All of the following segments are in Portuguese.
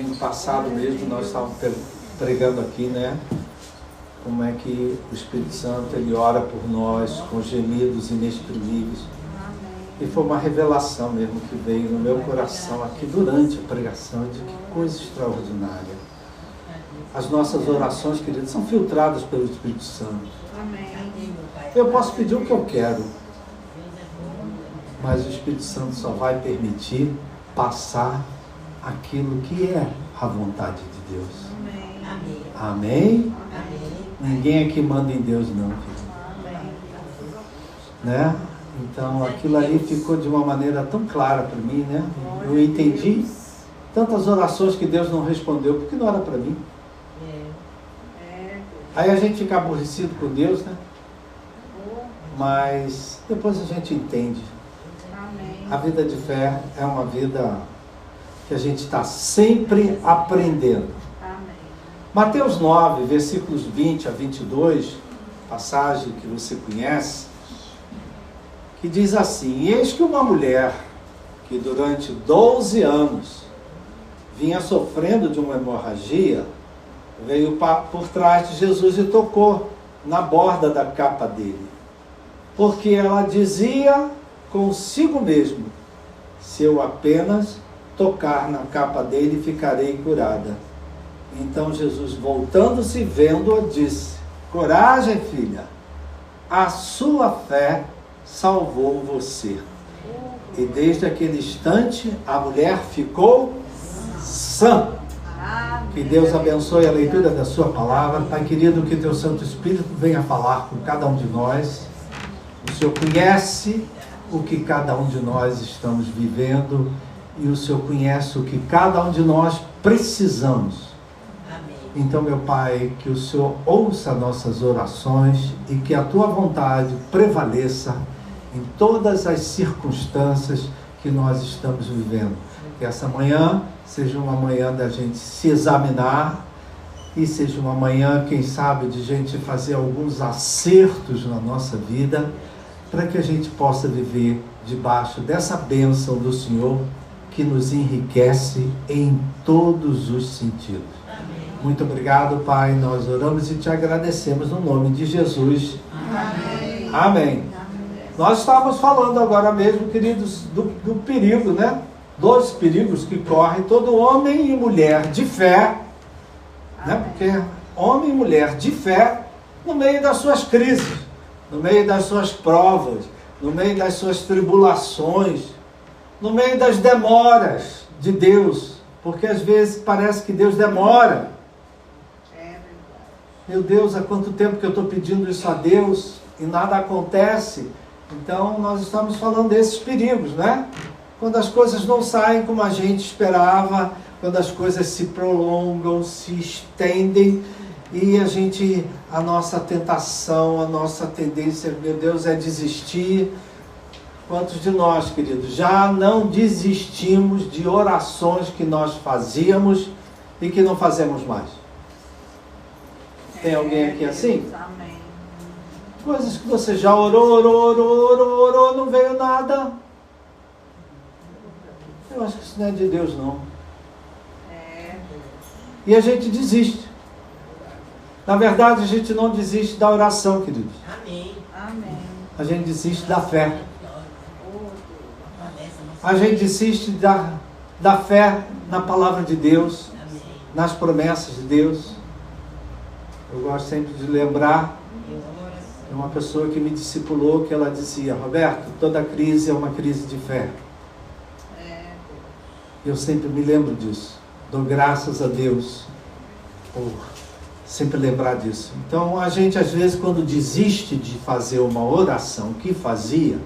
Domingo passado mesmo nós estávamos pregando aqui, né? Como é que o Espírito Santo, ele ora por nós com gemidos inexprimíveis. E foi uma revelação mesmo que veio no meu coração aqui durante a pregação, de que coisa extraordinária. As nossas orações, queridos, são filtradas pelo Espírito Santo. Eu posso pedir o que eu quero, mas o Espírito Santo só vai permitir passar aquilo que é a vontade de Deus. Amém? Ninguém aqui manda em Deus não, filho. Né? Então aquilo ali ficou de uma maneira tão clara para mim, né? Eu entendi tantas orações que Deus não respondeu, porque não era para mim. Aí a gente fica aborrecido com Deus, né? Mas depois a gente entende. A vida de fé é uma vida que a gente está sempre aprendendo. Mateus 9, versículos 20 a 22, passagem que você conhece, que diz assim: eis que uma mulher que durante 12 anos vinha sofrendo de uma hemorragia, veio por trás de Jesus e tocou na borda da capa dele. Porque ela dizia consigo mesmo: se eu apenas tocar na capa dele, ficarei curada. Então Jesus, voltando-se, vendo-a, disse: coragem, filha, a sua fé salvou você. E desde aquele instante a mulher ficou sã. Que Deus abençoe a leitura da sua palavra. Pai querido, que teu Santo Espírito venha falar com cada um de nós. O Senhor conhece o que cada um de nós estamos vivendo e o Senhor conhece o que cada um de nós precisamos. Então, meu Pai, que o Senhor ouça nossas orações e que a tua vontade prevaleça em todas as circunstâncias que nós estamos vivendo. Que essa manhã seja uma manhã da gente se examinar e seja uma manhã, quem sabe, de gente fazer alguns acertos na nossa vida, para que a gente possa viver debaixo dessa bênção do Senhor que nos enriquece em todos os sentidos. Muito obrigado, Pai. Nós oramos e te agradecemos no nome de Jesus. Amém. Amém. Nós estávamos falando agora mesmo, queridos, do perigo, né? Dos perigos que corre todo homem e mulher de fé, né? Porque homem e mulher de fé, no meio das suas crises, no meio das suas provas, no meio das suas tribulações, no meio das demoras de Deus, porque às vezes parece que Deus demora. Meu Deus, há quanto tempo que eu estou pedindo isso a Deus e nada acontece? Então nós estamos falando desses perigos, né? Quando as coisas não saem como a gente esperava, quando as coisas se prolongam, se estendem, e a nossa tentação, a nossa tendência, meu Deus, é desistir. Quantos de nós, queridos, já não desistimos de orações que nós fazíamos e que não fazemos mais? Tem alguém aqui assim? Amém. Coisas que você já orou, não veio nada. Eu acho que isso não é de Deus, não. E a gente desiste. Na verdade, a gente não desiste da oração, queridos. Amém. A gente desiste da fé. A gente desiste da fé na palavra de Deus, nas promessas de Deus. Eu gosto sempre de lembrar de uma pessoa que me discipulou, que ela dizia: Roberto, toda crise é uma crise de fé. Eu sempre me lembro disso. Dou graças a Deus por sempre lembrar disso. Então a gente às vezes, quando desiste de fazer uma oração que fazia,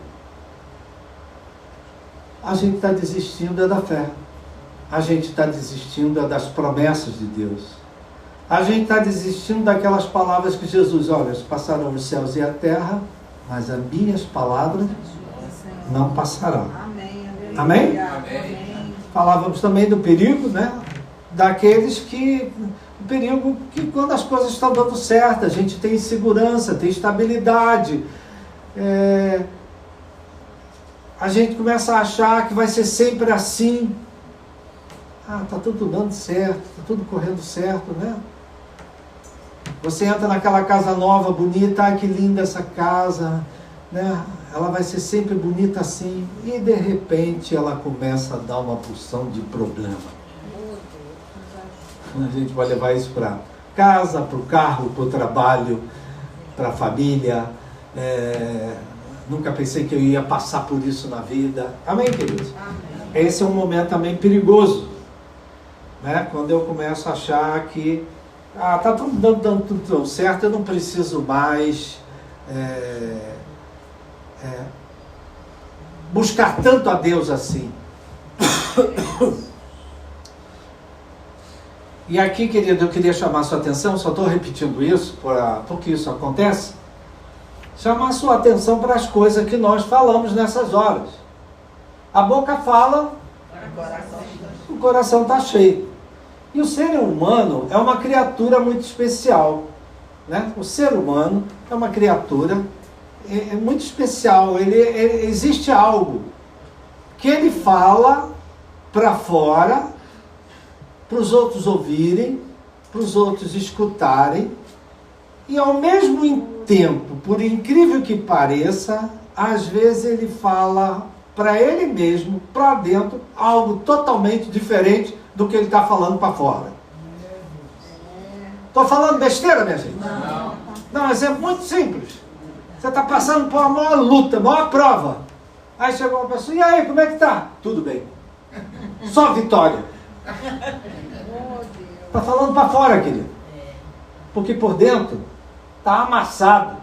a gente está desistindo da fé. A gente está desistindo das promessas de Deus. A gente está desistindo daquelas palavras que Jesus, olha, passaram os céus e a terra, mas as minhas palavras não passarão. Amém? Falávamos também do perigo, né? Daqueles que... O perigo que quando as coisas estão dando certo, a gente tem segurança, tem estabilidade. A gente começa a achar que vai ser sempre assim. Está tudo dando certo, está tudo correndo certo, né? Você entra naquela casa nova, bonita, que linda essa casa, né? Ela vai ser sempre bonita assim, e de repente ela começa a dar uma porção de problema. A gente vai levar isso para casa, para o carro, para o trabalho, para a família. Nunca pensei que eu ia passar por isso na vida. Amém, queridos? Amém. Esse é um momento também perigoso, né? Quando eu começo a achar que está tudo dando tudo certo, eu não preciso mais buscar tanto a Deus assim. E aqui, querido, eu queria chamar a sua atenção, só estou repetindo isso, porque isso acontece, chamar a sua atenção para as coisas que nós falamos nessas horas. A boca fala, o coração está cheio. E o ser humano é uma criatura muito especial, né? O ser humano é uma criatura muito especial. Existe algo que ele fala para fora, para os outros ouvirem, para os outros escutarem, e ao mesmo tempo, por incrível que pareça, às vezes ele fala para ele mesmo, para dentro, algo totalmente diferente do que ele está falando para fora. Estou falando besteira, minha gente? Não, mas é muito simples. Você está passando por uma maior luta, maior prova. Aí chegou uma pessoa, e aí, como é que está? Tudo bem. Só vitória. Está falando para fora, querido. Porque por dentro está amassado.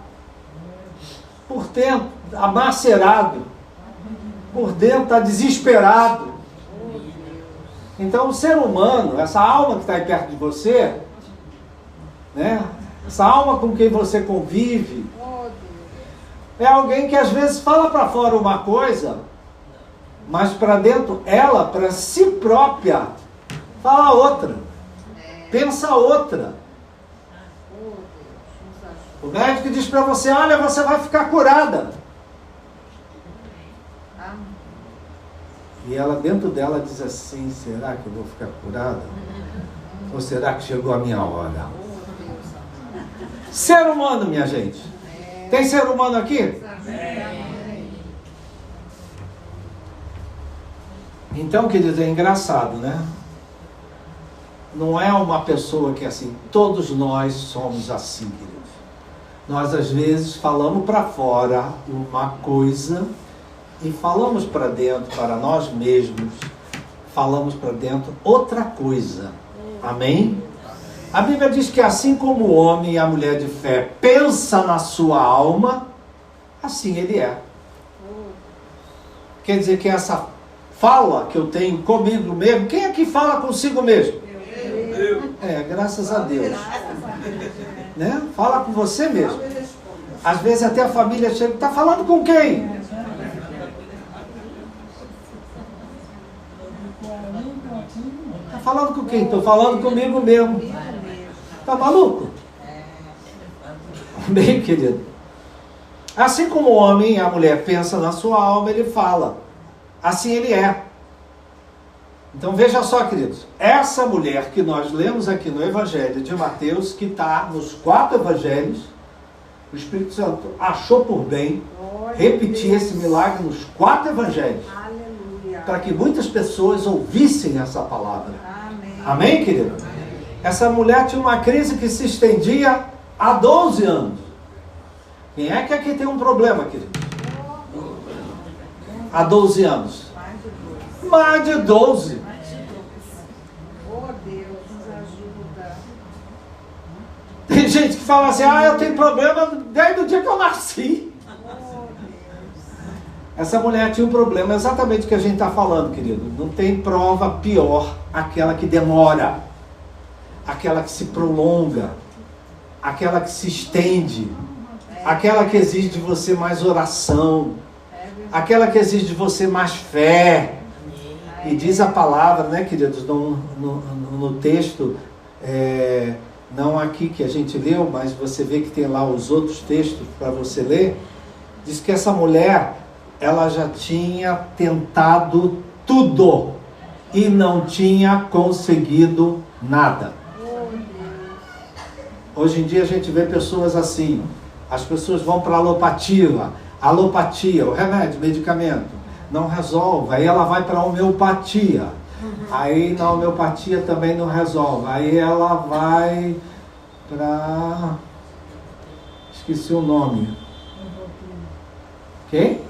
Por dentro, amacerado. Por dentro está desesperado. Então o ser humano, essa alma que está aí perto de você, né? Essa alma com quem você convive, é alguém que às vezes fala para fora uma coisa, mas para dentro, ela, para si própria, fala outra, pensa outra. O médico diz para você, olha, você vai ficar curada. E ela, dentro dela, diz assim, será que eu vou ficar curada? Ou será que chegou a minha hora? Ser humano, minha gente. Tem ser humano aqui? Então, queridos, é engraçado, né? Não é uma pessoa que é assim. Todos nós somos assim, queridos. Nós, às vezes, falamos para fora uma coisa e falamos para dentro, para nós mesmos, falamos para dentro outra coisa. Amém? A Bíblia diz que assim como o homem e a mulher de fé pensa na sua alma, assim ele é. Quer dizer que essa fala que eu tenho comigo mesmo, quem é que fala consigo mesmo? Graças a Deus. Né? Fala com você mesmo. Às vezes até a família chega, está falando com quem? Está falando com quem? Estou falando comigo mesmo. Está maluco? Bem, querido. Assim como o homem e a mulher pensam na sua alma, ele fala. Assim ele é. Então veja só, queridos. Essa mulher que nós lemos aqui no Evangelho de Mateus, que está nos 4 evangelhos, o Espírito Santo achou por bem repetir esse milagre nos 4 evangelhos. Para que muitas pessoas ouvissem essa palavra. Amém, querido? Essa mulher tinha uma crise que se estendia há 12 anos. Quem é que aqui tem um problema, querido? Há 12 anos. Mais de 12. Oh, Deus, nos ajuda. Tem gente que fala assim, eu tenho problema desde o dia que eu nasci. Essa mulher tinha um problema, exatamente o que a gente está falando, querido. Não tem prova pior, aquela que demora, aquela que se prolonga, aquela que se estende, aquela que exige de você mais oração, aquela que exige de você mais fé. E diz a palavra, né, queridos, no texto, não aqui que a gente leu, mas você vê que tem lá os outros textos para você ler, diz que essa mulher, ela já tinha tentado tudo e não tinha conseguido nada. Hoje em dia a gente vê pessoas assim. As pessoas vão para alopatia, o remédio, medicamento, não resolve. Aí ela vai para a homeopatia. Aí na homeopatia também não resolve. Aí ela vai para... esqueci o nome. Quem?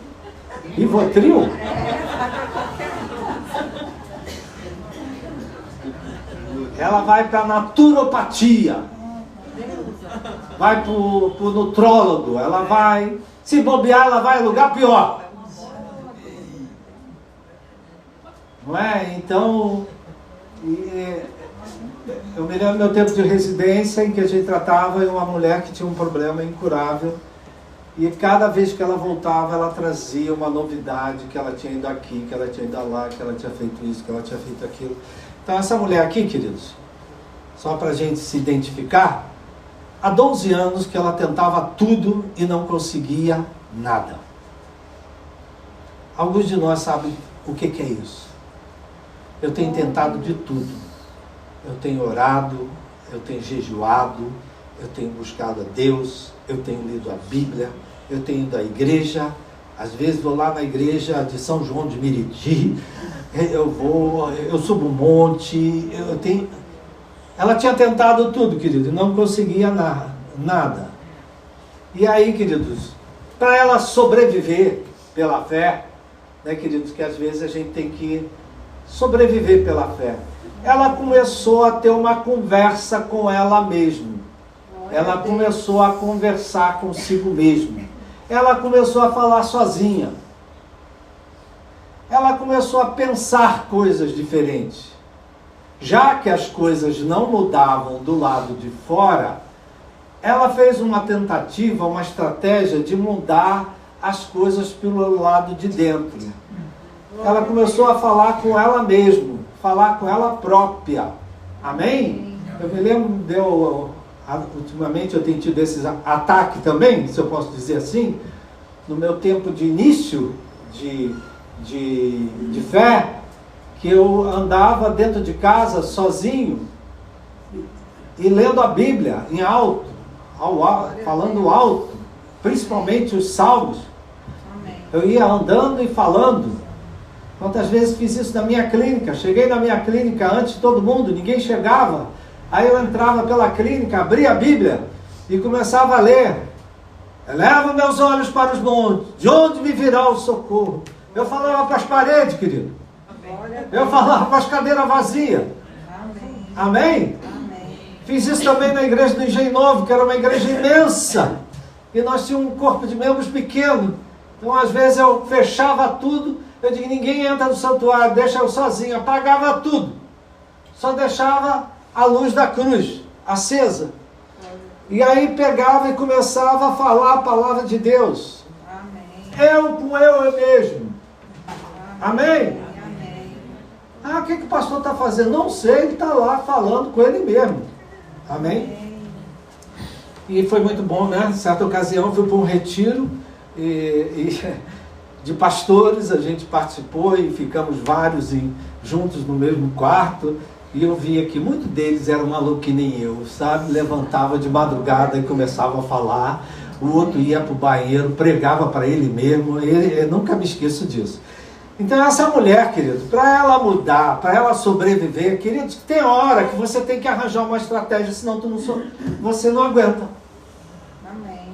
Rivotril? Ela vai para a naturopatia. Vai para o nutrólogo. Ela vai... se bobear, ela vai em lugar pior. Não é? Então... eu me lembro do meu tempo de residência em que a gente tratava uma mulher que tinha um problema incurável. E cada vez que ela voltava, ela trazia uma novidade, que ela tinha ido aqui, que ela tinha ido lá, que ela tinha feito isso, que ela tinha feito aquilo. Então essa mulher aqui, queridos, só para a gente se identificar, há 12 anos que ela tentava tudo e não conseguia nada. Alguns de nós sabem o que é isso. Eu tenho tentado de tudo. Eu tenho orado, eu tenho jejuado, eu tenho buscado a Deus, eu tenho lido a Bíblia, eu tenho ido à igreja, às vezes vou lá na igreja de São João de Meriti, eu subo um monte, eu tenho... Ela tinha tentado tudo, querido, e não conseguia nada. E aí, queridos, para ela sobreviver pela fé, né, queridos, que às vezes a gente tem que sobreviver pela fé, ela começou a ter uma conversa com ela mesma. Ela começou a conversar consigo mesma. Ela começou a falar sozinha. Ela começou a pensar coisas diferentes. Já que as coisas não mudavam do lado de fora, ela fez uma tentativa, uma estratégia de mudar as coisas pelo lado de dentro. Ela começou a falar com ela mesma, falar com ela própria. Amém? Eu me lembro, ultimamente eu tenho tido esses ataques também, se eu posso dizer assim, no meu tempo de início de fé, que eu andava dentro de casa sozinho e lendo a Bíblia em alto, falando alto, principalmente os salmos. Eu ia andando e falando. Quantas vezes fiz isso na minha clínica? Cheguei na minha clínica antes de todo mundo, ninguém chegava. Aí eu entrava pela clínica, abria a Bíblia e começava a ler. Elevo meus olhos para os montes, de onde me virá o socorro? Eu falava para as paredes, querido. Eu falava para as cadeiras vazias. Amém? Fiz isso também na igreja do Engenho Novo, que era uma igreja imensa. E nós tínhamos um corpo de membros pequeno. Então às vezes eu fechava tudo. Eu digo, ninguém entra no santuário, deixa eu sozinho. Apagava tudo. Só deixava a luz da cruz acesa. E aí pegava e começava a falar a palavra de Deus. Amém. Eu com eu mesmo. Amém? Amém. Ah, o que o pastor está fazendo? Não sei, ele está lá falando com ele mesmo. Amém? E foi muito bom, né? Certa ocasião eu fui para um retiro de pastores, a gente participou e ficamos vários juntos no mesmo quarto. E eu via que muitos deles eram malucos que nem eu, sabe? Levantava de madrugada e começava a falar. O outro ia para o banheiro, pregava para ele mesmo. Eu nunca me esqueço disso. Então essa mulher, querido, para ela mudar, para ela sobreviver, queridos, tem hora que você tem que arranjar uma estratégia, senão você não aguenta. Amém.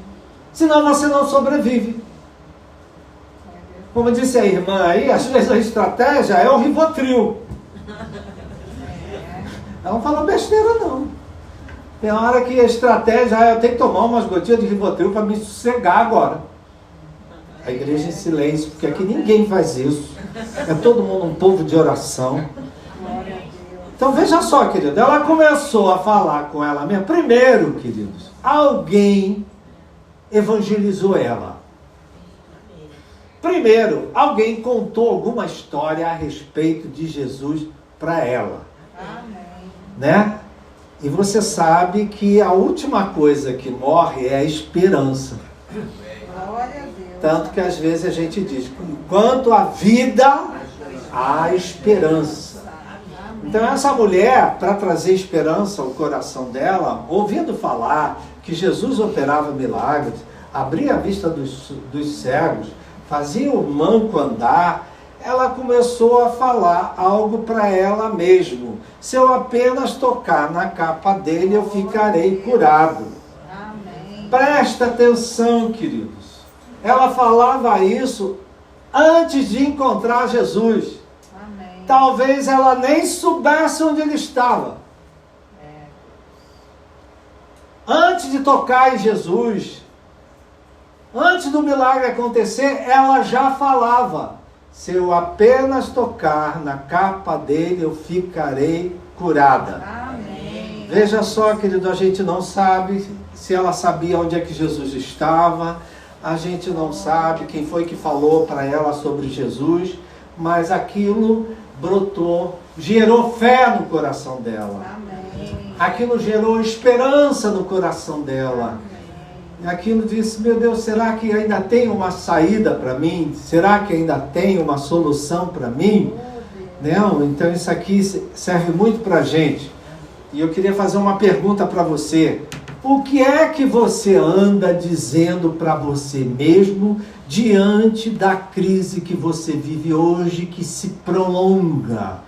Senão você não sobrevive. Como disse a irmã aí, às vezes a estratégia é o Rivotril. Ela não fala besteira não. Tem hora que a estratégia eu tenho que tomar umas gotinhas de Rivotril para me sossegar agora. A igreja em silêncio, porque aqui ninguém faz isso. É todo mundo um povo de oração. Então veja só, querido, ela começou a falar com ela mesma. Primeiro, queridos, alguém evangelizou ela. Primeiro, alguém contou alguma história a respeito de Jesus para ela. Amém. Né? E você sabe que a última coisa que morre é a esperança. Glória a Deus. Tanto que às vezes a gente diz, enquanto a vida, há esperança. Então essa mulher, para trazer esperança ao coração dela, ouvindo falar que Jesus operava milagres, abria a vista dos cegos, fazia o manco andar, ela começou a falar algo para ela mesma. Se eu apenas tocar na capa dele, eu ficarei curado. Amém. Presta atenção, queridos. Ela falava isso antes de encontrar Jesus. Amém. Talvez ela nem soubesse onde ele estava. Antes de tocar em Jesus, antes do milagre acontecer, ela já falava: se eu apenas tocar na capa dele, eu ficarei curada. Amém. Veja só, querido, a gente não sabe se ela sabia onde é que Jesus estava, a gente não sabe quem foi que falou para ela sobre Jesus, mas aquilo brotou, gerou fé no coração dela. Amém. Aquilo gerou esperança no coração dela. Aquilo disse: meu Deus, será que ainda tem uma saída para mim? Será que ainda tem uma solução para mim? Não, então isso aqui serve muito para a gente. E eu queria fazer uma pergunta para você. O que é que você anda dizendo para você mesmo diante da crise que você vive hoje, que se prolonga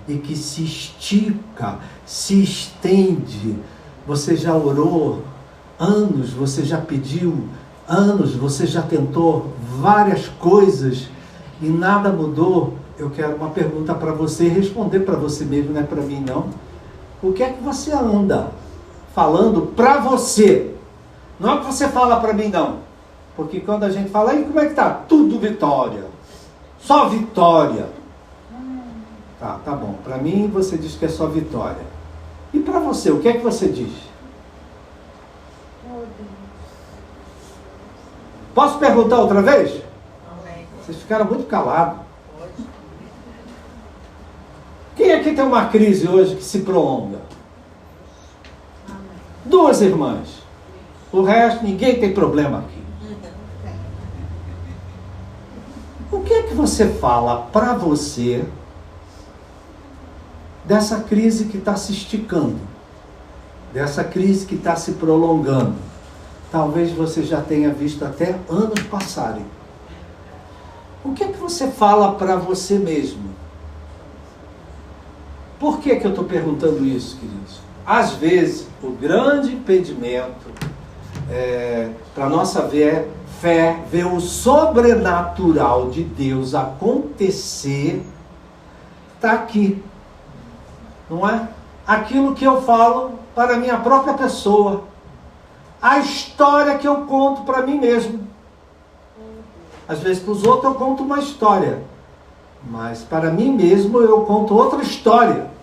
e que se estica, se estende? Você já orou anos, você já pediu anos, você já tentou várias coisas e nada mudou? Eu quero uma pergunta para você, responder para você mesmo, não é para mim não. O que é que você anda falando para você? Não é que você fala para mim não. Porque quando a gente fala: e como é que tá? Tudo vitória. Só vitória. Tá bom. Para mim você diz que é só vitória. E para você, o que é que você diz? Posso perguntar outra vez? Vocês ficaram muito calados. Quem aqui tem uma crise hoje que se prolonga? Duas irmãs. O resto, ninguém tem problema aqui. O que é que você fala para você dessa crise que está se esticando? Dessa crise que está se prolongando? Talvez você já tenha visto até anos passarem. O que é que você fala para você mesmo? Por que eu estou perguntando isso, queridos? Às vezes, o grande impedimento para a nossa fé ver o sobrenatural de Deus acontecer está aqui. Não é? Aquilo que eu falo para a minha própria pessoa. A história que eu conto para mim mesmo. Às vezes para os outros eu conto uma história, mas para mim mesmo eu conto outra história.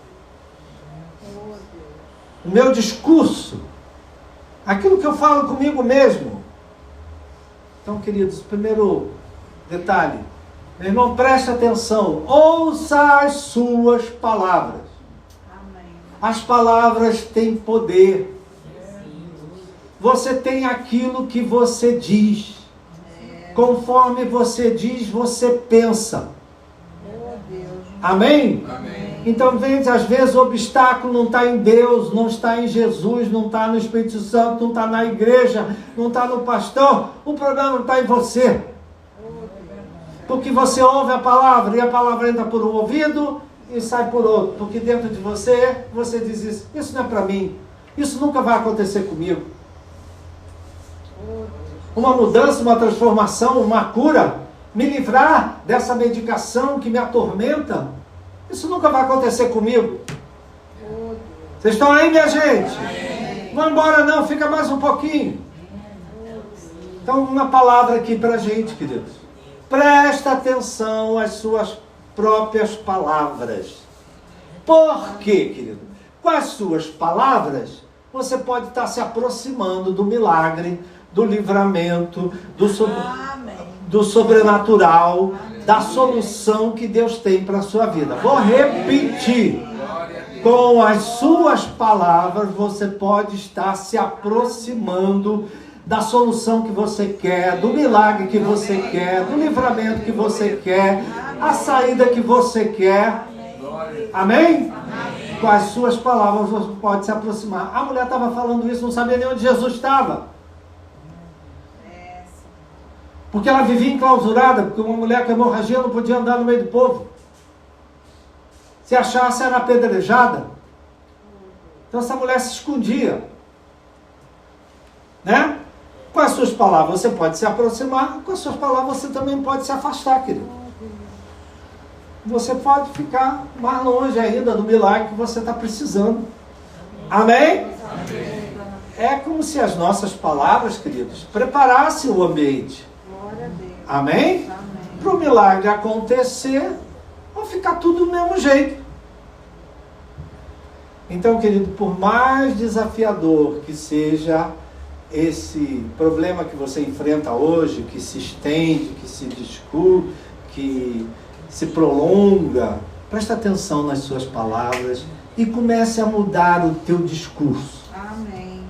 O meu discurso, aquilo que eu falo comigo mesmo. Então, queridos, primeiro detalhe, meu irmão, preste atenção, ouça as suas palavras. Amém. As palavras têm poder. Você tem aquilo que você diz. Conforme você diz, você pensa. Amém? Amém. Então, às vezes o obstáculo não está em Deus, não está em Jesus, não está no Espírito Santo, não está na igreja, não está no pastor. O problema não está em você. Porque você ouve a palavra e a palavra entra por um ouvido e sai por outro. Porque dentro de você, você diz isso. Isso não é para mim. Isso nunca vai acontecer comigo. Uma mudança, uma transformação, uma cura, me livrar dessa medicação que me atormenta, isso nunca vai acontecer comigo. Vocês estão aí, minha gente? Não vão embora não, fica mais um pouquinho. Então, uma palavra aqui para a gente, queridos. Presta atenção às suas próprias palavras. Por quê, querido? Com as suas palavras, você pode estar se aproximando do milagre, do livramento, do sobrenatural, da solução que Deus tem para a sua vida. Vou repetir. Com as suas palavras, você pode estar se aproximando da solução que você quer, do milagre que você quer, do livramento que você quer, a saída que você quer. Amém? Com as suas palavras você pode se aproximar. A mulher estava falando isso, não sabia nem onde Jesus estava. Porque ela vivia enclausurada, porque uma mulher com hemorragia não podia andar no meio do povo. Se achasse, era apedrejada. Então essa mulher se escondia. Né? Com as suas palavras você pode se aproximar, com as suas palavras você também pode se afastar, querido. Você pode ficar mais longe ainda do milagre que você está precisando. Amém? Amém? É como se as nossas palavras, queridos, preparassem o ambiente. Amém? Para o milagre acontecer, ou ficar tudo do mesmo jeito. Então, querido, por mais desafiador que seja esse problema que você enfrenta hoje, que se estende, que se discute, que se prolonga, presta atenção nas suas palavras e comece a mudar o teu discurso. Amém.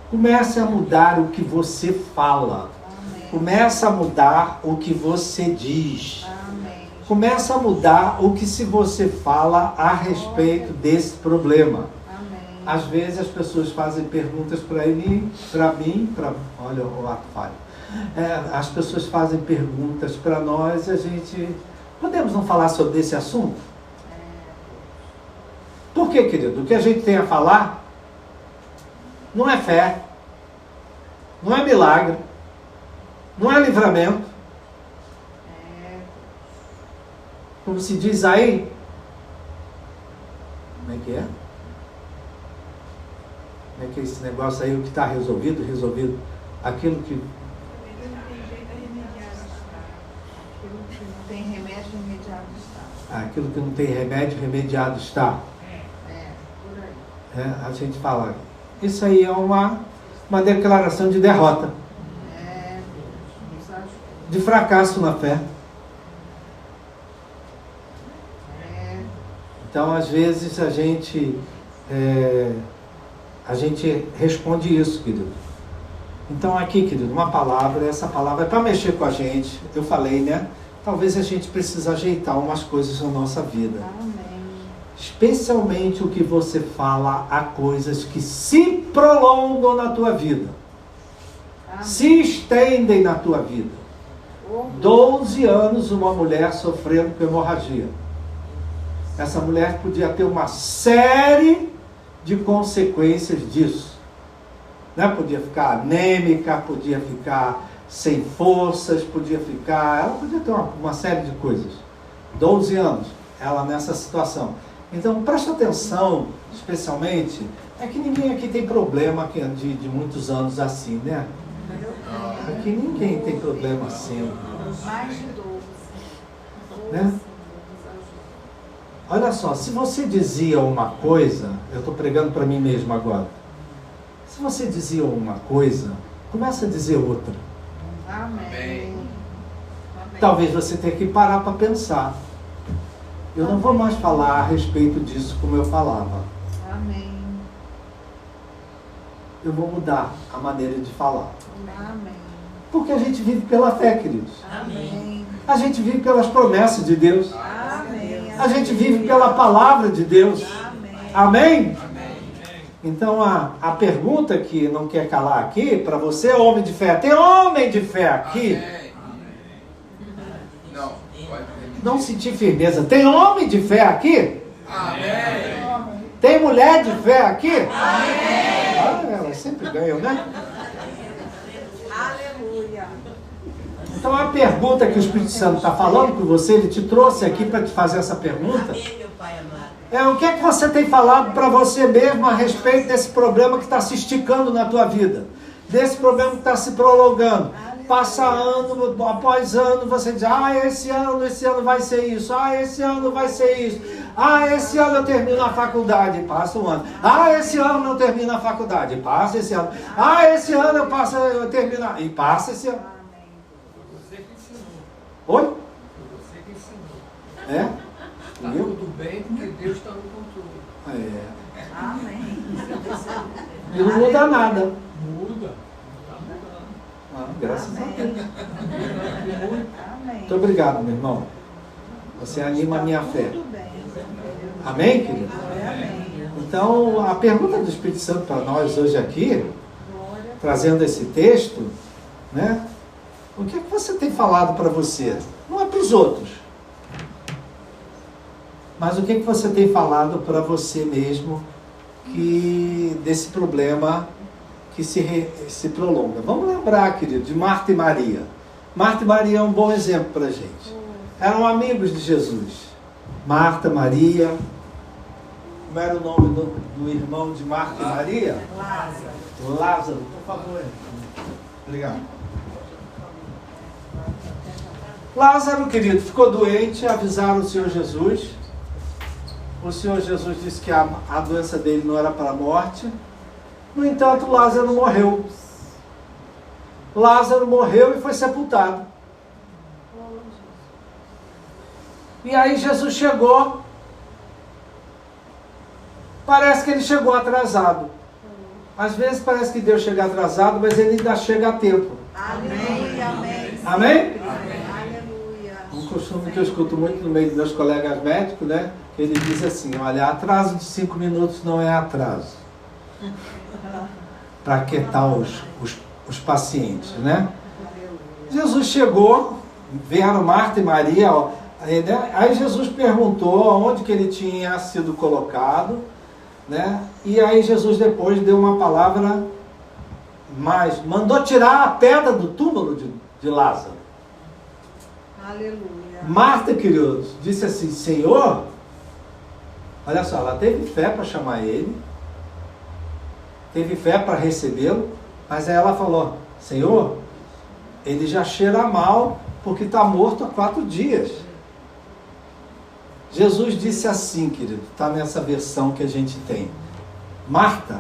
Comece a mudar o que você fala. Amém. Comece a mudar o que você diz. Amém. Comece a mudar o que se você fala a respeito desse problema. Amém. Às vezes as pessoas fazem perguntas para mim, olha o ato falho. As pessoas fazem perguntas para nós e a gente... Podemos não falar sobre esse assunto? Por quê, querido? O que a gente tem a falar não é fé, não é milagre, não é livramento. Como se diz aí, como é que é? Como é que é esse negócio aí, o que está resolvido? Aquilo que... Tem remédio, remediado está. Aquilo que não tem remédio, remediado está. Por aí. A gente fala, isso aí é uma declaração de derrota. De fracasso na fé. Então, às vezes, a gente responde isso, querido. Então, aqui, querido, uma palavra, essa palavra é para mexer com a gente. Eu falei, né? Talvez a gente precise ajeitar umas coisas na nossa vida. Amém. Especialmente o que você fala a coisas que se prolongam na tua vida. Amém. Se estendem na tua vida. 12 anos uma mulher sofrendo com hemorragia. Essa mulher podia ter uma série de consequências disso. Né? Podia ficar anêmica, podia ficar sem forças, ela podia ter uma série de coisas. 12 anos, ela nessa situação. Então, preste atenção, especialmente, é que ninguém aqui tem problema de muitos anos assim, né? Aqui ninguém tem problema assim. Mais de 12. Né? Olha só, se você dizia uma coisa, eu estou pregando para mim mesmo agora. Se você dizia uma coisa, começa a dizer outra. Amém. Talvez você tenha que parar para pensar. Eu não vou mais falar a respeito disso como eu falava. Amém. Eu vou mudar a maneira de falar. Amém. Porque a gente vive pela fé, queridos. Amém. A gente vive pelas promessas de Deus. Amém. A gente vive pela palavra de Deus. Amém. Amém? Então a pergunta que não quer calar aqui, para você, homem de fé, tem homem de fé aqui? Não sentir firmeza. Tem homem de fé aqui? Amém. Tem mulher de fé aqui? Amém. Elas sempre ganham, né? Aleluia. Então a pergunta que o Espírito Santo está falando com você, ele te trouxe aqui para te fazer essa pergunta. O que é que você tem falado para você mesmo a respeito desse problema que está se esticando na tua vida? Desse problema que está se prolongando. Passa ano após ano, você diz, esse ano vai ser isso, esse ano vai ser isso, esse ano eu termino a faculdade, passa um ano, esse ano eu termino a faculdade, passa esse ano, esse ano eu termino, e passa esse ano. Você que ensinou. Oi? Você que ensinou. Está tudo bem porque Deus está no controle. Amém. E não muda nada. Muda. Graças a Deus. Amém. Muito obrigado, meu irmão. Você anima a minha fé. Tudo bem. Amém, querido? Amém. Então, a pergunta do Espírito Santo para nós hoje aqui, trazendo esse texto, né? O que é que você tem falado para você? Não é para os outros. Mas o que é que você tem falado para você mesmo desse problema que se prolonga? Vamos lembrar, querido, de Marta e Maria. Marta e Maria é um bom exemplo para a gente. Eram amigos de Jesus. Marta, Maria. Como era o nome do irmão de Marta e Maria? Lázaro. Lázaro, por favor. Obrigado. Lázaro, querido, ficou doente, avisaram o Senhor Jesus. O Senhor Jesus disse que a doença dele não era para a morte. No entanto, Lázaro morreu. Lázaro morreu e foi sepultado. E aí Jesus chegou. Parece que ele chegou atrasado. Às vezes parece que Deus chega atrasado, mas ele ainda chega a tempo. Amém, amém. Amém? Aleluia. Um costume que eu escuto muito no meio dos meus colegas médicos, né? Ele diz assim, olha, atraso de 5 minutos não é atraso. Para aquietar os pacientes, né? Jesus chegou, vieram Marta e Maria, ó, aí Jesus perguntou aonde que ele tinha sido colocado, né? E aí Jesus depois deu uma palavra mais, mandou tirar a pedra do túmulo de Lázaro. Aleluia. Marta, queridos, disse assim, Senhor, olha só, ela teve fé para chamar ele, teve fé para recebê-lo, mas aí ela falou, Senhor, ele já cheira mal porque está morto há 4 dias. Jesus disse assim, querido, está nessa versão que a gente tem. Marta,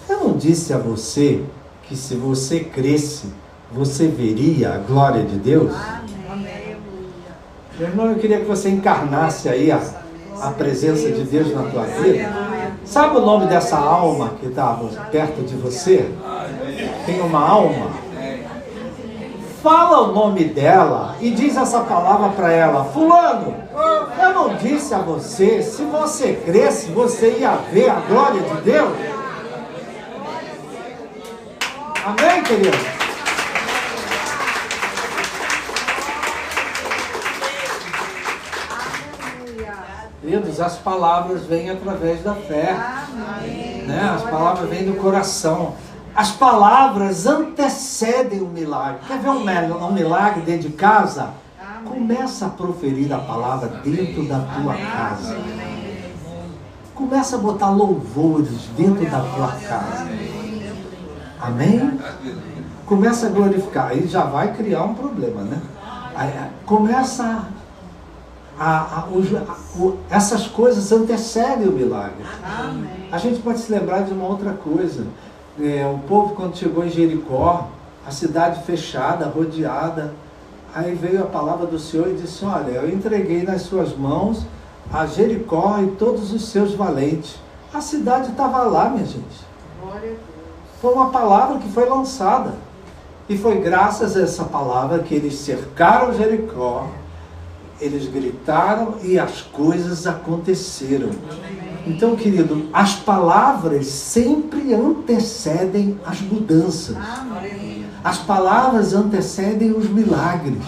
eu não disse a você que se você cresce, você veria a glória de Deus? Amém. Meu irmão, eu queria que você encarnasse aí a presença de Deus na tua vida. Sabe o nome dessa alma que está perto de você? Tem uma alma. Fala o nome dela e diz essa palavra para ela. Fulano, eu não disse a você, se você cresce, você ia ver a glória de Deus? Amém, querido? Queridos, as palavras vêm através da fé. Né? As palavras vêm do coração. As palavras antecedem o milagre. Quer ver um milagre dentro de casa? Começa a proferir a palavra dentro da tua casa. Começa a botar louvores dentro da tua casa. Amém? Começa a glorificar. Aí já vai criar um problema, né? Aí, começa essas coisas antecedem o milagre. A gente pode se lembrar de uma outra coisa. O povo, quando chegou em Jericó, a cidade fechada, rodeada, aí veio a palavra do Senhor e disse, olha, eu entreguei nas suas mãos a Jericó e todos os seus valentes. A cidade estava lá, minha gente. Foi uma palavra que foi lançada. E foi graças a essa palavra que eles cercaram Jericó, eles gritaram e as coisas aconteceram. Então, querido, as palavras sempre antecedem as mudanças. As palavras antecedem os milagres.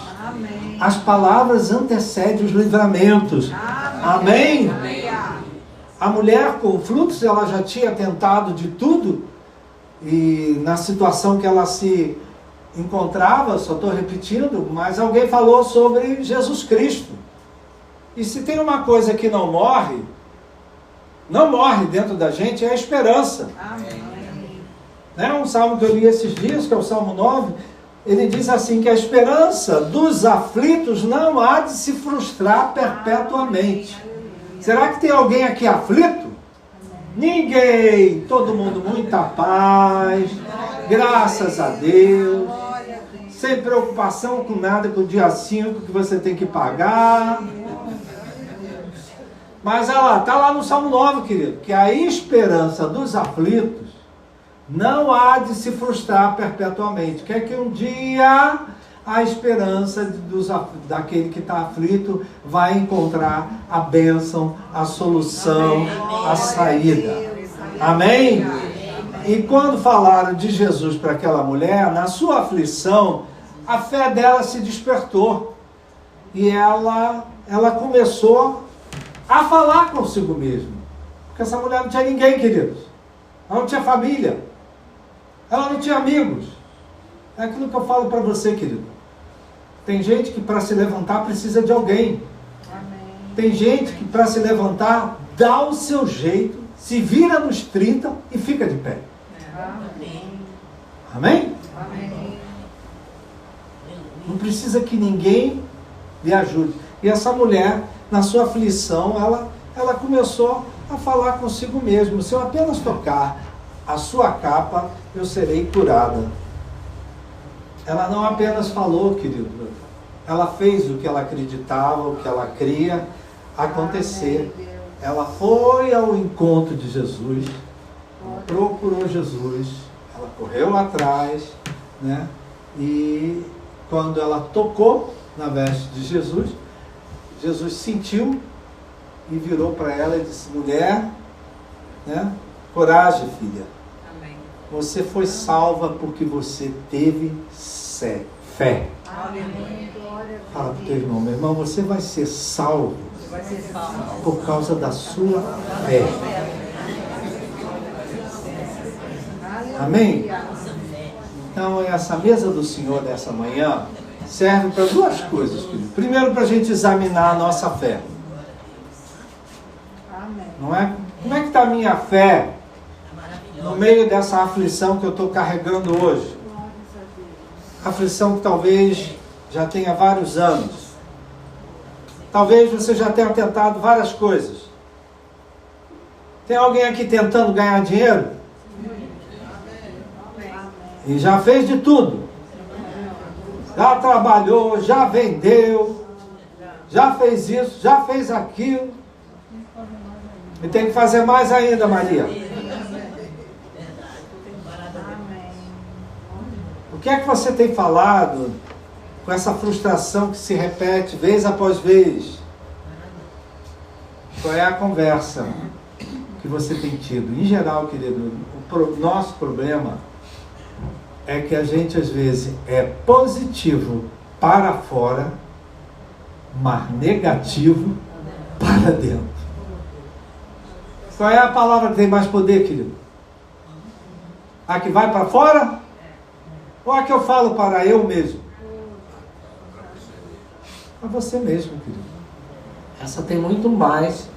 As palavras antecedem os livramentos. Amém? A mulher com frutos, ela já tinha tentado de tudo. E na situação que ela se encontrava, só estou repetindo, mas alguém falou sobre Jesus Cristo. E se tem uma coisa que não morre dentro da gente, é a esperança. Né? Um salmo que eu li esses dias, que é o Salmo 9, ele diz assim, que a esperança dos aflitos não há de se frustrar perpetuamente. Será que tem alguém aqui aflito? Ninguém. Todo mundo muita paz, graças a Deus, sem preocupação com nada, com o dia 5 que você tem que pagar. Mas olha lá, está lá no Salmo 9, querido, que a esperança dos aflitos não há de se frustrar perpetuamente. Quer que um dia a esperança daquele que está aflito vai encontrar a bênção, a solução, a saída. Amém? E quando falaram de Jesus para aquela mulher, na sua aflição, a fé dela se despertou. E ela começou a falar consigo mesma. Porque essa mulher não tinha ninguém, queridos. Ela não tinha família. Ela não tinha amigos. É aquilo que eu falo para você, querido. Tem gente que para se levantar precisa de alguém. Tem gente que para se levantar dá o seu jeito, se vira nos 30 e fica de pé. Amém? Amém. Não precisa que ninguém lhe ajude. E essa mulher, na sua aflição, ela começou a falar consigo mesma: se eu apenas tocar a sua capa, eu serei curada. Ela não apenas falou, querido, ela fez o que ela acreditava, o que ela cria acontecer. Ela foi ao encontro de Jesus, procurou Jesus, ela correu atrás, né? E quando ela tocou na veste de Jesus, Jesus sentiu e virou para ela e disse: mulher, né? Coragem, filha. Amém. Você foi salva porque você teve fé. Aleluia. Fala para o teu irmão: meu irmão, você vai ser salvo Vai ser salvo. por causa da sua fé. Amém? Então, essa mesa do Senhor nessa manhã serve para duas coisas, querido. Primeiro, para a gente examinar a nossa fé. Amém. Não é? Como é que está a minha fé no meio dessa aflição que eu estou carregando hoje? Aflição que talvez já tenha vários anos. Talvez você já tenha tentado várias coisas. Tem alguém aqui tentando ganhar dinheiro? E já fez de tudo. Já trabalhou, já vendeu, já fez isso, já fez aquilo. E tem que fazer mais ainda, Maria. O que é que você tem falado com essa frustração que se repete vez após vez? Qual é a conversa que você tem tido? Em geral, querido, o nosso problema é que a gente às vezes é positivo para fora, mas negativo para dentro. Qual é a palavra que tem mais poder, querido? A que vai para fora? Ou a que eu falo para eu mesmo? Para você mesmo, querido. Essa tem muito mais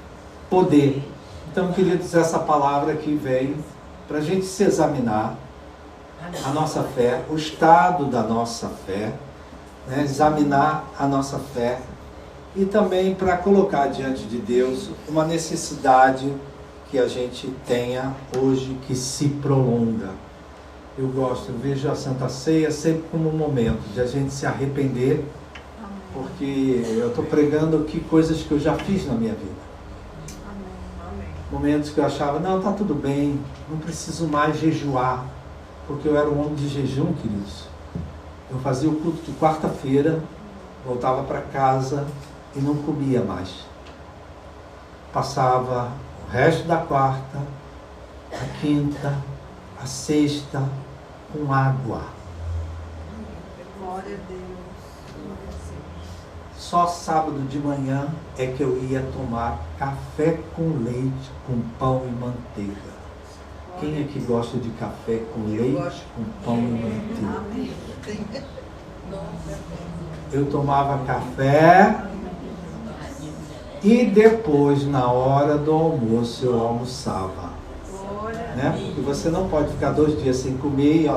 poder. Então, queridos, essa palavra aqui veio para a gente se examinar a nossa fé, o estado da nossa fé, né? Examinar a nossa fé e também para colocar diante de Deus uma necessidade que a gente tenha hoje que se prolonga. Eu vejo a Santa Ceia sempre como um momento de a gente se arrepender, porque eu estou pregando aqui coisas que eu já fiz na minha vida. Momentos que eu achava, não, está tudo bem, não preciso mais jejuar, porque eu era um homem de jejum, queridos. Eu fazia o culto de quarta-feira, voltava para casa e não comia mais. Passava o resto da quarta, a quinta, a sexta, com água. Glória a Deus. Só sábado de manhã é que eu ia tomar café com leite, com pão e manteiga. Quem é que gosta de café com leite, com pão e manteiga? Eu tomava café e depois, na hora do almoço, eu almoçava. Né? Porque você não pode ficar 2 dias sem comer e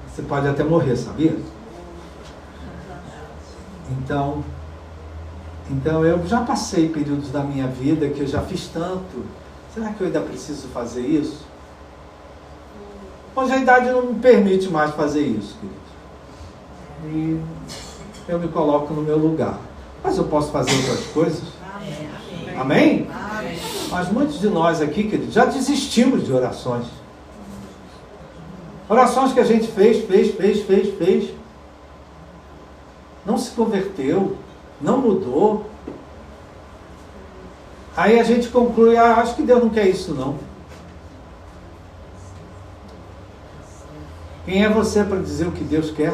você pode até morrer, sabia? Então eu já passei períodos da minha vida que eu já fiz tanto. Será que eu ainda preciso fazer isso? Hoje a idade não me permite mais fazer isso, querido. E eu me coloco no meu lugar. Mas eu posso fazer outras coisas? Amém? Mas muitos de nós aqui, querido, já desistimos de orações. Orações que a gente fez. Não se converteu, não mudou. Aí a gente conclui, acho que Deus não quer isso não. Quem é você para dizer o que Deus quer?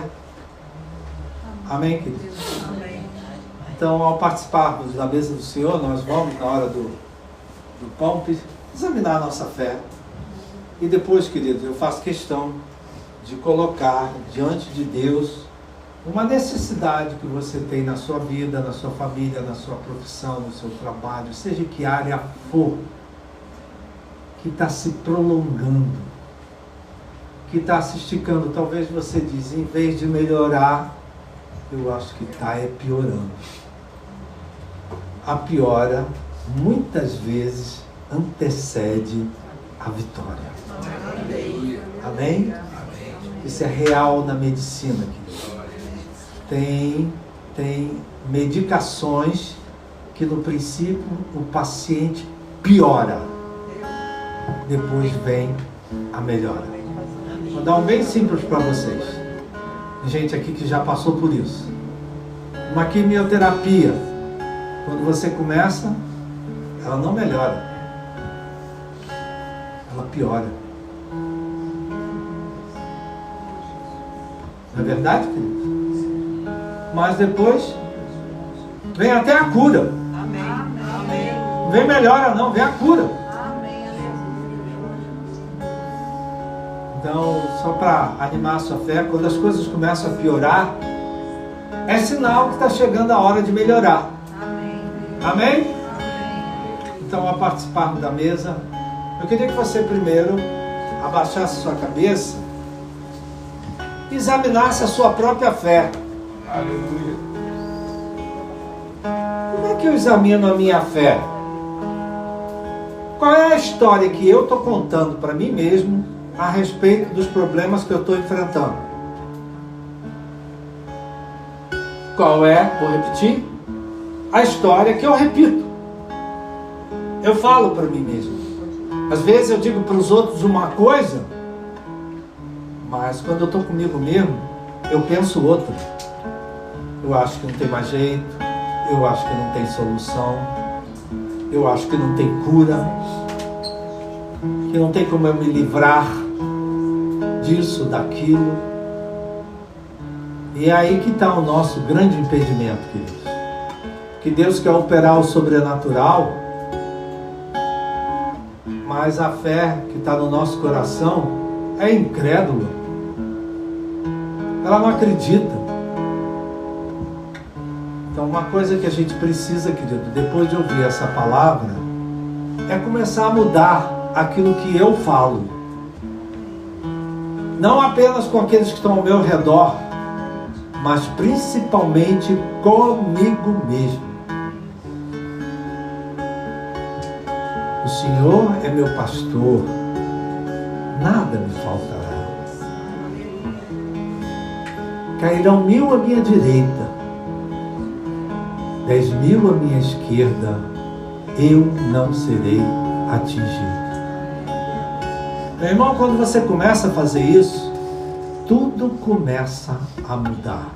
Amém, queridos? Amém. Então, ao participarmos da mesa do Senhor, nós vamos, na hora do pão, examinar a nossa fé. E depois, queridos, eu faço questão de colocar diante de Deus uma necessidade que você tem na sua vida, na sua família, na sua profissão, no seu trabalho, seja que área for, que está se prolongando, que está se esticando. Talvez você diz, em vez de melhorar, eu acho que está piorando. A piora, muitas vezes, antecede a vitória. Amém? Isso é real na medicina, querido. Tem medicações que no princípio o paciente piora, depois vem a melhora. Vou dar um bem simples para vocês. Gente aqui que já passou por isso. Uma quimioterapia, quando você começa, ela não melhora, ela piora. Não é verdade, queridos? Mas depois vem até a cura. Amém. Amém. Não vem melhora não, vem a cura. Amém. Então, só para animar a sua fé, quando as coisas começam a piorar, é sinal que está chegando a hora de melhorar. Amém. Amém? Então, ao participarmos da mesa, eu queria que você primeiro abaixasse sua cabeça e examinasse a sua própria fé. Aleluia. Como é que eu examino a minha fé? Qual é a história que eu estou contando para mim mesmo a respeito dos problemas que eu estou enfrentando? Qual é, vou repetir, a história que eu repito. Eu falo para mim mesmo. Às vezes eu digo para os outros uma coisa, mas quando eu estou comigo mesmo, eu penso outra. Eu acho que não tem mais jeito, eu acho que não tem solução, eu acho que não tem cura, que não tem como eu me livrar disso, daquilo. E é aí que está o nosso grande impedimento, queridos. Que Deus quer operar o sobrenatural, mas a fé que está no nosso coração é incrédula. Ela não acredita. Então, uma coisa que a gente precisa, querido, depois de ouvir essa palavra, é começar a mudar aquilo que eu falo. Não apenas com aqueles que estão ao meu redor, mas principalmente comigo mesmo. O Senhor é meu pastor, nada me faltará. Cairão 1000 à minha direita, 10.000 à minha esquerda, eu não serei atingido. Meu irmão, quando você começa a fazer isso, tudo começa a mudar.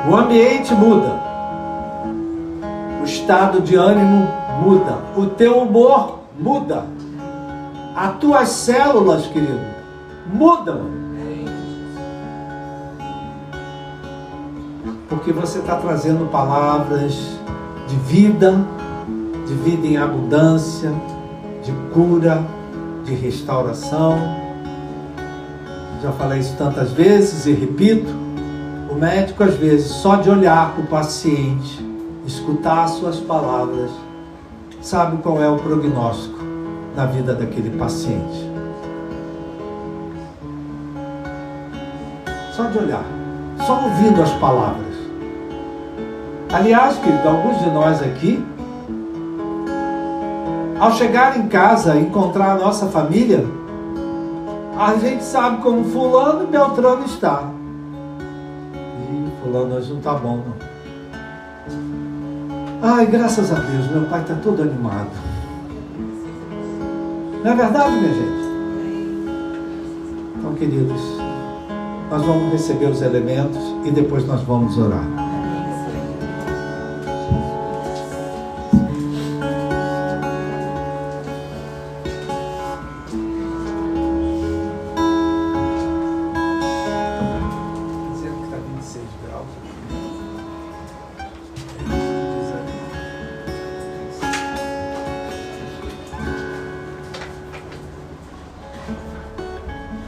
O ambiente muda, o estado de ânimo muda, o teu humor muda, as tuas células, querido, mudam. Porque você está trazendo palavras de vida em abundância, de cura, de restauração. Já falei isso tantas vezes e repito, o médico às vezes só de olhar para o paciente, escutar as suas palavras, sabe qual é o prognóstico na vida daquele paciente. Só de olhar, só ouvindo as palavras. Aliás, querido, alguns de nós aqui, ao chegar em casa e encontrar a nossa família, a gente sabe como fulano e Beltrano está. E fulano hoje não está bom, não. Ai, graças a Deus, meu pai está todo animado. Não é verdade, minha gente? Então, queridos, nós vamos receber os elementos e depois nós vamos orar.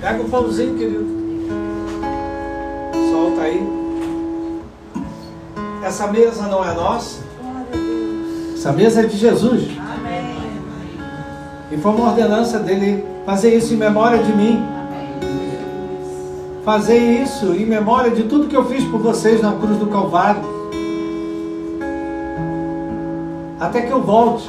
Pega o pãozinho, querido. Solta aí. Essa mesa não é nossa. Essa mesa é de Jesus. Amém. E foi uma ordenança dele fazer isso em memória de mim. Fazer isso em memória de tudo que eu fiz por vocês na cruz do Calvário. Até que eu volte.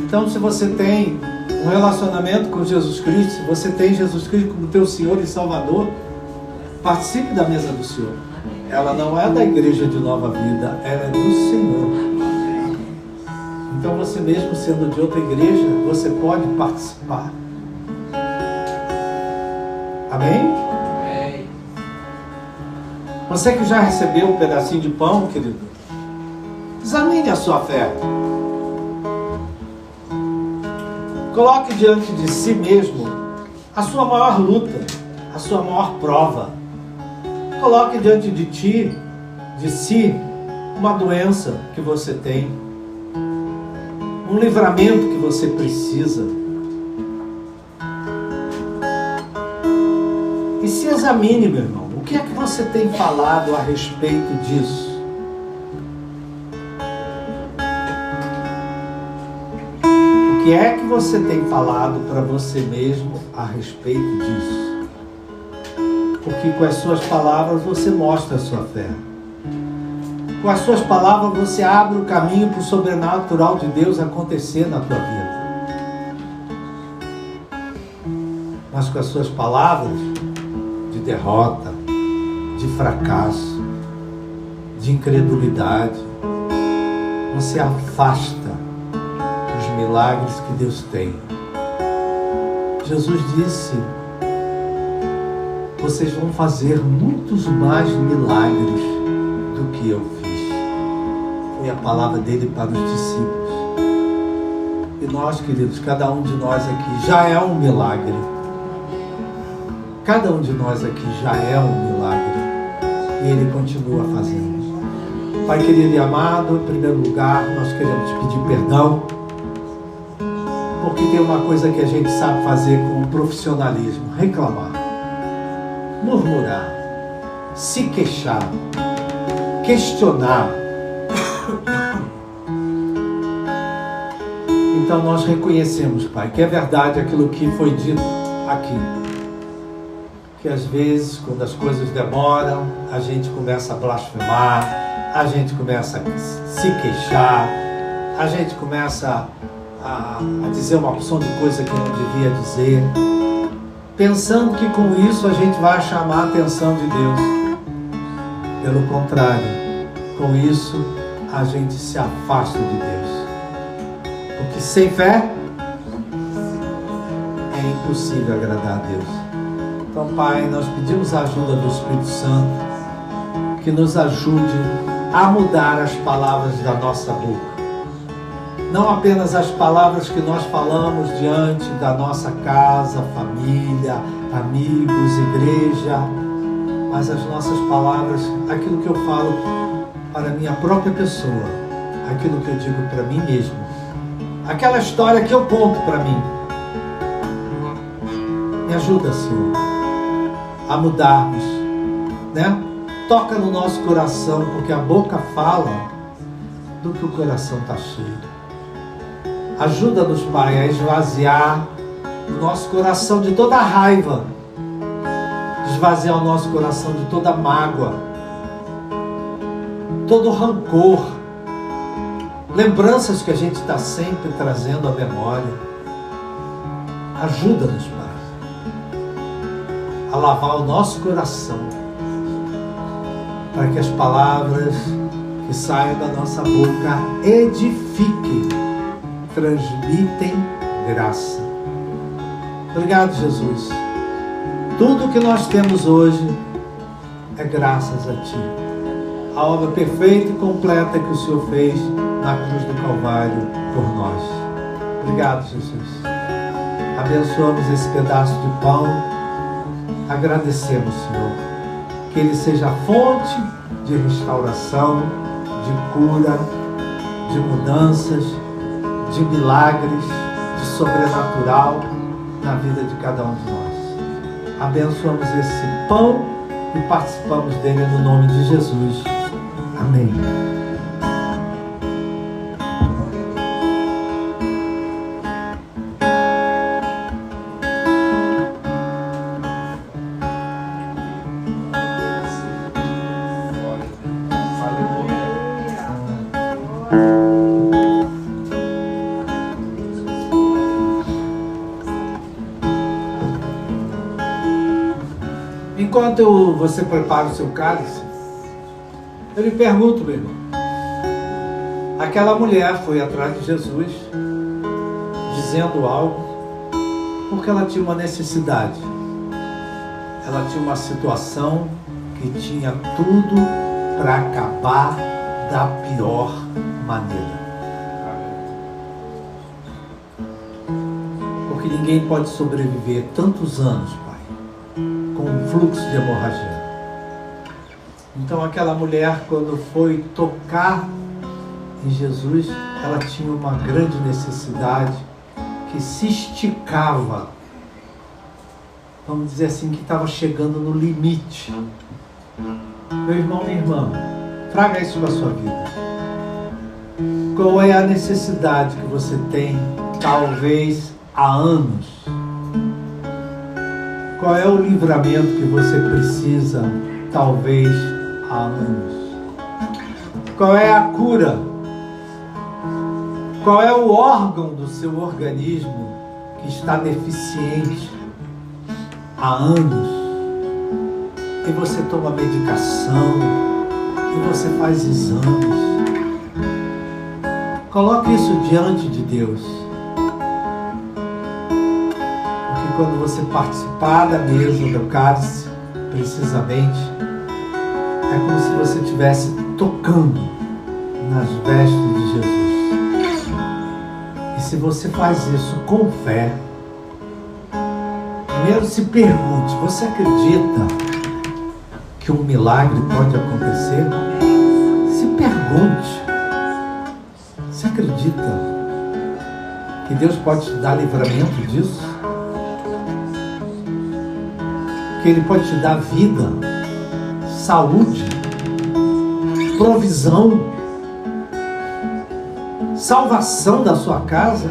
Então, se você tem um relacionamento com Jesus Cristo, se você tem Jesus Cristo como teu Senhor e Salvador, participe da mesa do Senhor. Ela não é da igreja de Nova Vida, ela é do Senhor. Então, você mesmo sendo de outra igreja, você pode participar. Amém? Amém. Você que já recebeu um pedacinho de pão, querido, examine a sua fé. Coloque diante de si mesmo a sua maior luta, a sua maior prova. Coloque diante de ti, de si, uma doença que você tem, um livramento que você precisa. E se examine, meu irmão, o que é que você tem falado a respeito disso? O que é que você tem falado para você mesmo a respeito disso? Porque com as suas palavras você mostra a sua fé. Com as suas palavras você abre o caminho para o sobrenatural de Deus acontecer na tua vida. Mas com as suas palavras de derrota, de fracasso, de incredulidade, você afasta os milagres que Deus tem. Jesus disse: vocês vão fazer muitos mais milagres do que eu fiz. Foi a palavra dele para os discípulos. E nós, queridos, cada um de nós aqui já é um milagre. Cada um de nós aqui já é um milagre. E ele continua fazendo. Pai querido e amado, em primeiro lugar, nós queremos te pedir perdão, porque tem uma coisa que a gente sabe fazer com profissionalismo: reclamar, murmurar, se queixar, questionar. Então nós reconhecemos, Pai, que é verdade aquilo que foi dito aqui, que às vezes, quando as coisas demoram, a gente começa a blasfemar, a gente começa a se queixar, a gente começa a dizer uma porção de coisa que não devia dizer, pensando que com isso a gente vai chamar a atenção de Deus. Pelo contrário, com isso a gente se afasta de Deus. Porque sem fé é impossível agradar a Deus. Então, Pai, nós pedimos a ajuda do Espírito Santo, que nos ajude a mudar as palavras da nossa boca. Não apenas as palavras que nós falamos diante da nossa casa, família, amigos, igreja, mas as nossas palavras, aquilo que eu falo para a minha própria pessoa, aquilo que eu digo para mim mesmo, aquela história que eu conto para mim. Me ajuda, Senhor, a mudarmos, né? Toca no nosso coração, porque a boca fala do que o coração está cheio. Ajuda-nos, Pai, a esvaziar o nosso coração de toda raiva, esvaziar o nosso coração de toda mágoa, todo rancor, lembranças que a gente está sempre trazendo à memória. Ajuda-nos, Pai, a lavar o nosso coração, para que as palavras que saiam da nossa boca edifiquem, transmitem graça. Obrigado, Jesus. Tudo que nós temos hoje é graças a Ti. A obra perfeita e completa que o Senhor fez na cruz do Calvário por nós. Obrigado, Jesus. Abençoamos esse pedaço de pão. Agradecemos, Senhor, que ele seja fonte de restauração, de cura, de mudanças, de milagres, de sobrenatural na vida de cada um de nós. Abençoamos esse pão e participamos dele no nome de Jesus. Amém. Enquanto você prepara o seu cálice, eu lhe pergunto, meu irmão, aquela mulher foi atrás de Jesus, dizendo algo, porque ela tinha uma necessidade, ela tinha uma situação que tinha tudo para acabar da pior maneira. Porque ninguém pode sobreviver tantos anos, com um fluxo de hemorragia. Então aquela mulher, quando foi tocar em Jesus, ela tinha uma grande necessidade que se esticava, vamos dizer assim, que estava chegando no limite. Meu irmão, minha irmã, traga isso para a sua vida. Qual é a necessidade que você tem, talvez há anos? Qual é o livramento que você precisa, talvez há anos? Qual é a cura? Qual é o órgão do seu organismo que está deficiente há anos? E você toma medicação, e você faz exames. Coloque isso diante de Deus. Quando você participar da mesa do cálice, precisamente, é como se você estivesse tocando nas vestes de Jesus. E se você faz isso com fé, primeiro se pergunte, você acredita que um milagre pode acontecer? Se pergunte, você acredita que Deus pode te dar livramento disso? Que Ele pode te dar vida, saúde, provisão, salvação da sua casa?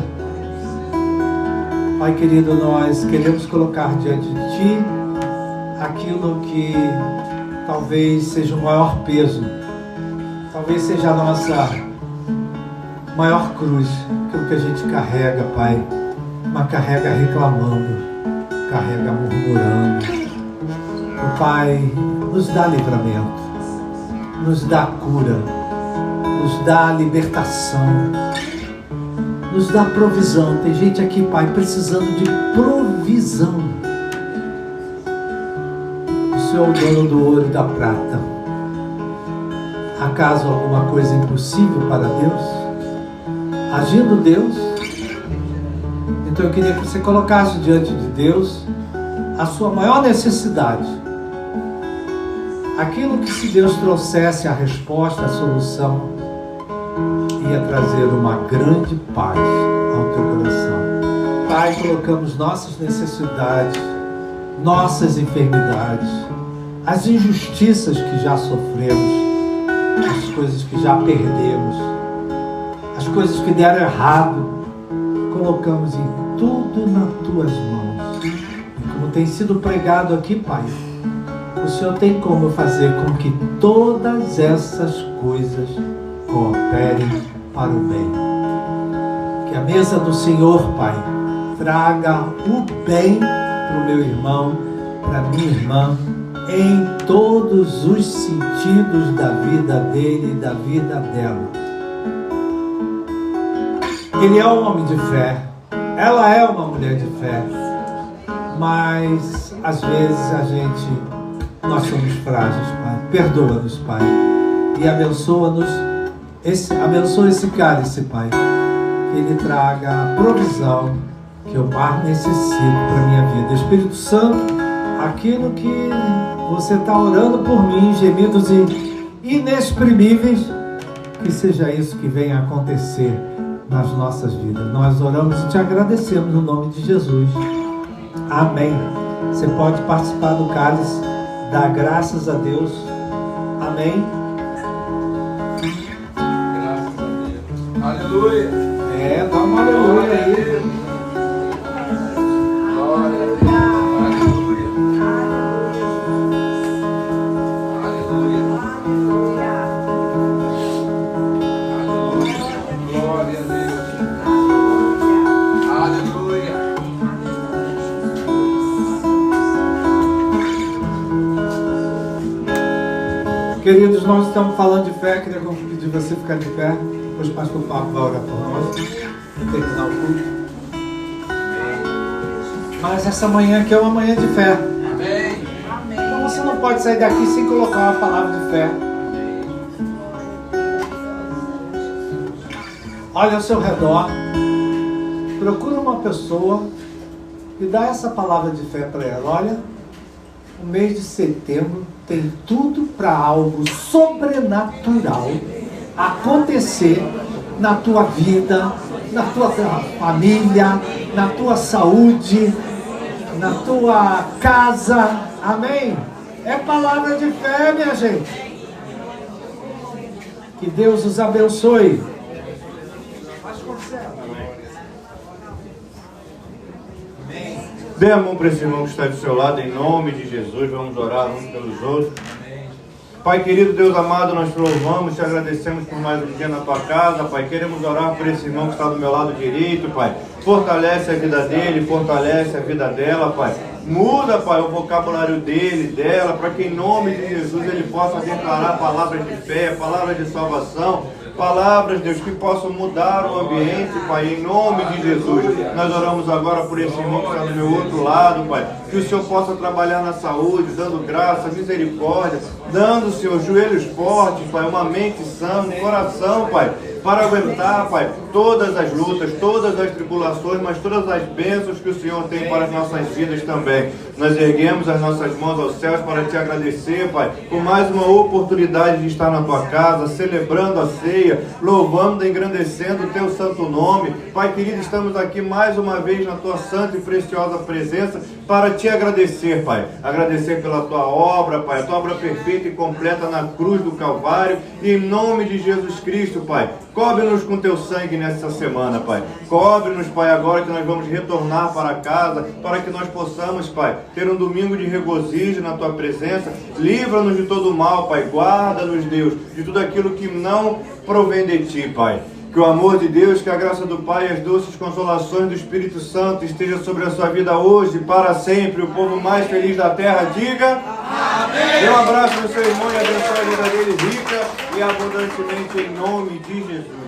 Pai querido, nós queremos colocar diante de Ti aquilo que talvez seja o maior peso, talvez seja a nossa maior cruz, aquilo que a gente carrega, Pai, mas carrega reclamando, carrega murmurando. Pai, nos dá livramento, nos dá cura, nos dá libertação, nos dá provisão. Tem gente aqui, Pai, precisando de provisão. O Senhor é o dono do ouro e da prata. Acaso alguma coisa impossível para Deus? Agindo Deus? Então eu queria que você colocasse diante de Deus a sua maior necessidade. Aquilo que, se Deus trouxesse a resposta, a solução, ia trazer uma grande paz ao teu coração. Pai, colocamos nossas necessidades, nossas enfermidades, as injustiças que já sofremos, as coisas que já perdemos, as coisas que deram errado, colocamos em tudo nas tuas mãos. E como tem sido pregado aqui, Pai, o Senhor tem como fazer com que todas essas coisas cooperem para o bem. Que a mesa do Senhor, Pai, traga o bem para o meu irmão, para a minha irmã, em todos os sentidos da vida dele e da vida dela. Ele é um homem de fé, ela é uma mulher de fé, mas às vezes nós somos frágeis, Pai. Perdoa-nos, Pai, e abençoa-nos, abençoa esse cálice, Pai, que ele traga a provisão que eu mais necessito para a minha vida. Espírito Santo, aquilo que você está orando por mim, gemidos inexprimíveis, que seja isso que venha acontecer nas nossas vidas. Nós oramos e te agradecemos no nome de Jesus. Amém. Você pode participar do cálice, dar graças a Deus. Amém. Graças a Deus. Aleluia. Dá uma aleluia aí. Glória a Deus. Aleluia. Aleluia. Aleluia. Glória a Deus. Aleluia. Queridos, nós estamos falando de fé. Queria pedir você ficar de pé. Depois o pastor Papo vai orar por nós. Vou terminar o culto. Mas essa manhã aqui é uma manhã de fé. Amém. Então você não pode sair daqui sem colocar uma palavra de fé. Olha ao seu redor. Procura uma pessoa e dá essa palavra de fé para ela. Olha, o mês de setembro tem tudo para algo sobrenatural acontecer na tua vida, na tua família, na tua saúde, na tua casa. Amém? É palavra de fé, minha gente. Que Deus os abençoe. Dê a mão para esse irmão que está do seu lado, em nome de Jesus. Vamos orar uns pelos outros. Pai querido, Deus amado, nós te louvamos, te agradecemos por mais um dia na tua casa, Pai. Queremos orar por esse irmão que está do meu lado direito, Pai. Fortalece a vida dele, fortalece a vida dela, Pai. Muda, Pai, o vocabulário dele, dela, para que em nome de Jesus ele possa declarar palavras de fé, palavras de salvação, palavras, Deus, que possam mudar o ambiente, Pai, em nome de Jesus. Nós oramos agora por esse irmão que está do meu outro lado, Pai. Que o Senhor possa trabalhar na saúde, dando graça, misericórdia, dando, Senhor, joelhos fortes, Pai, uma mente sã, um coração, Pai, para aguentar, Pai, todas as lutas, todas as tribulações, mas todas as bênçãos que o Senhor tem para as nossas vidas também. Nós erguemos as nossas mãos aos céus para te agradecer, Pai, por mais uma oportunidade de estar na tua casa, celebrando a ceia, louvando e engrandecendo o teu santo nome. Pai querido, estamos aqui mais uma vez na tua santa e preciosa presença para te agradecer, Pai. Agradecer pela tua obra, Pai, a tua obra perfeita e completa na cruz do Calvário. E em nome de Jesus Cristo, Pai, cobre-nos com teu sangue nessa semana, Pai. Cobre-nos, Pai, agora que nós vamos retornar para casa, para que nós possamos, Pai, ter um domingo de regozijo na tua presença. Livra-nos de todo mal, Pai. Guarda-nos, Deus, de tudo aquilo que não provém de ti, Pai. Que o amor de Deus, que a graça do Pai e as doces consolações do Espírito Santo esteja sobre a sua vida hoje e para sempre. O povo mais feliz da terra diga amém. Dê um abraço no seu irmão e abençoe a vida dele rica e abundantemente em nome de Jesus.